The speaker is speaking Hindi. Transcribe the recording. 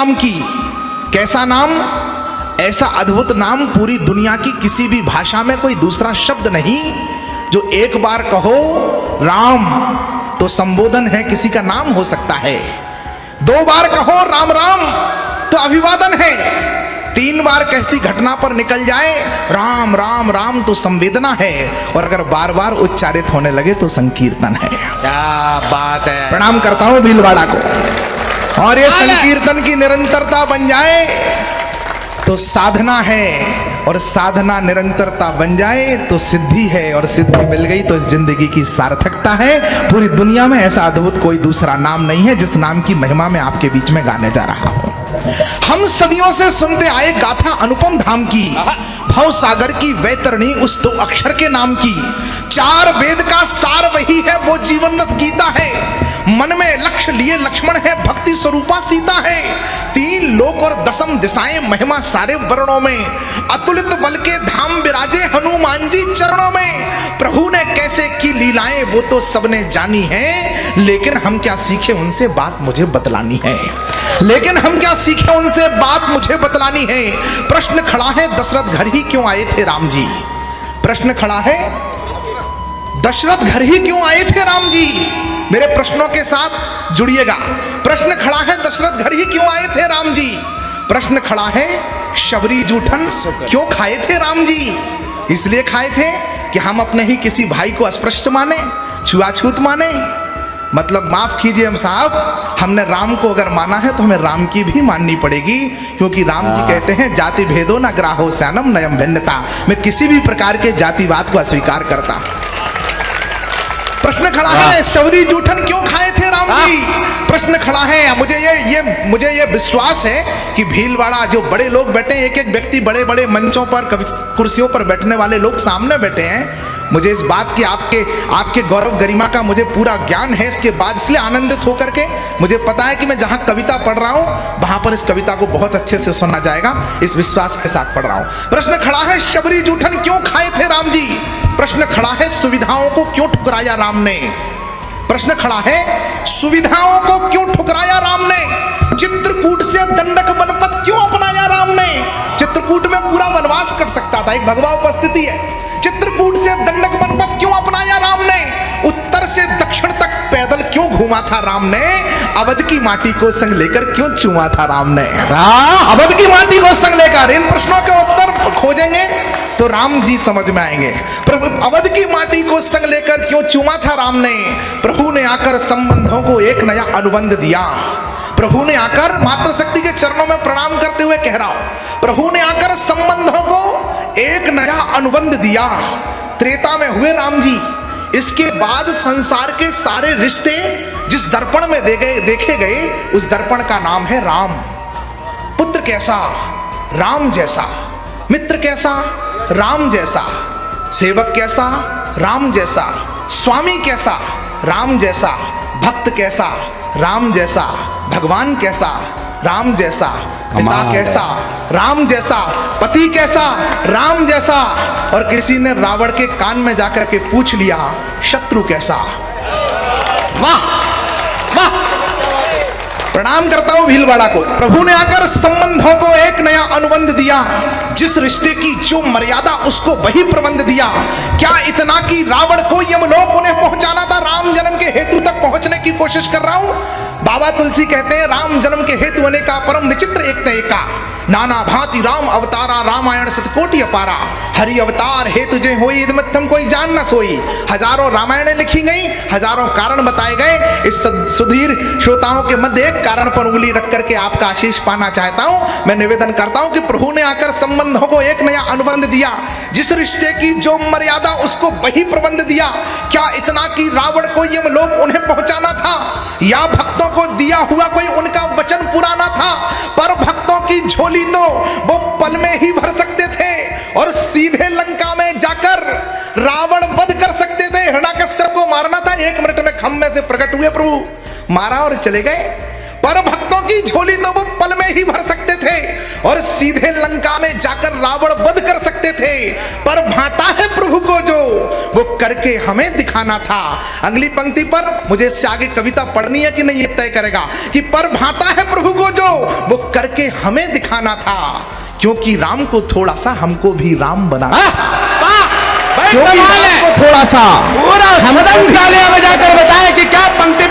नाम की। कैसा नाम? ऐसा अद्भुत नाम पूरी दुनिया की किसी भी भाषा में कोई दूसरा शब्द नहीं जो एक बार कहो राम तो संबोधन है, किसी का नाम हो सकता है। 2 बार कहो राम राम तो अभिवादन है। 3 बार कैसी घटना पर निकल जाए राम राम राम तो संवेदना है। और अगर बार बार उच्चारित होने लगे तो संकीर्तन है। क्या बात है। प्रणाम करता हूं भीलवाड़ा को। और ये संकीर्तन की निरंतरता बन जाए तो साधना है, और साधना निरंतरता बन जाए तो सिद्धि है, और सिद्धि मिल गई तो इस जिंदगी की सार्थकता है। पूरी दुनिया में ऐसा अद्भुत कोई दूसरा नाम नहीं है जिस नाम की महिमा मैं आपके बीच में गाने जा रहा हूं। हम सदियों से सुनते आए गाथा अनुपम धाम की, भव सागर की वैतरणी उस 2 अक्षर के नाम की। 4 वेद का सार वही है, वो जीवन रस गीता है। मन में लक्ष्य लिए लक्ष्मण है, भक्ति स्वरूपा सीता है। 3 लोक और 10 दिशाएं महिमा सारे वर्णों में। अतुलित बल के धाम विराजे हनुमान जी चरणों में। प्रभु ने कैसे की लीलाएं वो तो सबने जानी है, लेकिन हम क्या सीखे उनसे बात मुझे बतलानी है। लेकिन हम क्या सीखे उनसे बात मुझे बतलानी है। प्रश्न खड़ा है दशरथ घर ही क्यों आए थे राम जी। प्रश्न खड़ा है दशरथ घर ही क्यों आए थे राम जी। मेरे प्रश्नों के साथ जुड़िएगा। प्रश्न खड़ा है दशरथ घर ही क्यों आए थे राम जी। प्रश्न खड़ा है शबरी जूठन क्यों खाए थे राम जी। इसलिए खाए थे कि हम अपने ही किसी भाई को अस्पृश्य माने, छुआछूत माने। मतलब माफ कीजिए हम साहब, हमने राम को अगर माना है तो हमें राम की भी माननी पड़ेगी, क्योंकि राम जी कहते हैं जाति भेदो न ग्राहो सैनम नयम भिन्नता। मैं किसी भी प्रकार के जातिवाद को अस्वीकार करता हूं। प्रश्न खड़ा है शबरी जूठन क्यों खाए थे राम जी। प्रश्न खड़ा है, मुझे ये विश्वास है कि भीलवाड़ा जो बड़े लोग बैठे हैं, एक एक व्यक्ति बड़े बड़े मंचों पर कुर्सियों पर बैठने वाले लोग सामने बैठे हैं। मुझे इस बात की आपके गौरव गरिमा का मुझे पूरा ज्ञान है। इसके बाद इसलिए आनंदित होकर के मुझे पता है कि मैं जहां कविता पढ़ रहा हूं वहां पर इस कविता को बहुत अच्छे से सुना जाएगा, इस विश्वास के साथ पढ़ रहा हूं। प्रश्न खड़ा है शबरी जूठन क्यों खाए थे राम जी। प्रश्न खड़ा है सुविधाओं को क्यों ठुकराया राम ने। प्रश्न खड़ा है सुविधाओं को क्यों ठुकराया राम ने। चित्रकूट से दंडक बनपत क्यों अपनाया राम ने। चित्रकूट में पूरा वनवास कट सकता था, एक भगवा उपस्थिति है। चित्रकूट से दंडक बनपत क्यों अपनाया राम ने। उत्तर से दक्षिण तक पैदल क्यों घूमा था राम ने। अवध की माटी को संग लेकर क्यों चूमा था राम ने। अवध की माटी को संग लेकर, इन प्रश्नों के उत्तर खोजेंगे तो राम जी समझ में आएंगे। प्रभु अवध की माटी को संग लेकर क्यों चूमा था राम ने। प्रभु ने आकर संबंधों को एक नया अनुबंध दिया। प्रभु ने आकर, मातृशक्ति के चरणों में प्रणाम करते हुए कह रहा हूं, प्रभु ने आकर संबंधों को एक नया अनुबंध दिया। त्रेता में हुए राम जी। इसके बाद संसार के सारे रिश्ते जिस दर्पण में देखे गए उस दर्पण का नाम है राम। पुत्र कैसा, राम जैसा। मित्र कैसा, राम जैसा। सेवक कैसा, राम जैसा। स्वामी कैसा, राम जैसा। भक्त कैसा, राम जैसा। भगवान कैसा, राम जैसा। पिता कैसा, राम जैसा। पति कैसा, राम जैसा। और किसी ने रावण के कान में जाकर के पूछ लिया शत्रु कैसा। वाह वाह, प्रणाम करता हूं भीलवाड़ा को। प्रभु ने आकर संबंधों को एक नया अनुबंध दिया। जिस रिश्ते की जो मर्यादा उसको वही प्रबंध दिया। क्या इतना कि रावण को यमलोक उन्हें पहुंचाना था। राम जन्म के हेतु तक पहुंचने की कोशिश कर रहा हूं। बाबा तुलसी कहते हैं राम जन्म के हेतु होने का परम विचित्र एक तय का। नाना भांति राम अवतारा, रामायण सतकोटि अपारा। हरि अवतार हेतु जे होई इदमत्थम कोई जान न सोई। हजारों रामायणें लिखी गई, हजारों कारण बताए गए। इस सुधीर श्रोताओं के मध्य एक कारण पर उंगली रख करके आपका आशीष पाना चाहता हूं। मैं निवेदन करता हूं कि प्रभु ने आकर संबंधों को एक नया अनुबंध दिया। जिस रिश्ते की जो मर्यादा उसको वही प्रबंध दिया। क्या इतना कि रावण को यमलोक उन्हें पहुंचाना था, या भक्तों को दिया हुआ कोई उनका वचन पुराना था। पर भक्तों की झोली तो वो पल में ही भर सकते थे और सीधे लंका में जाकर रावण वध कर सकते थे। हिरण्याकश्यप को मारना था, 1 मिनट में खम्भे से प्रकट हुए प्रभु, मारा और चले गए। पर भक्तों की झोली तो वो पल में ही भर सकते थे और सीधे लंका में जाकर रावण वध कर सकते थे। पर भाता है प्रभु को जो वो वो करके हमें दिखाना था। अगली पंक्ति पर मुझे इससे आगे कविता पढ़नी है कि नहीं ये तय करेगा कि पर भाता है प्रभु को जो वो करके हमें दिखाना था, क्योंकि राम को थोड़ा सा हमको भी राम बनाना, भाई क्योंकि कमाल राम है। को थोड़ा सा पूरा सदन तालियां बजाकर बताया कि क्या पंक्ति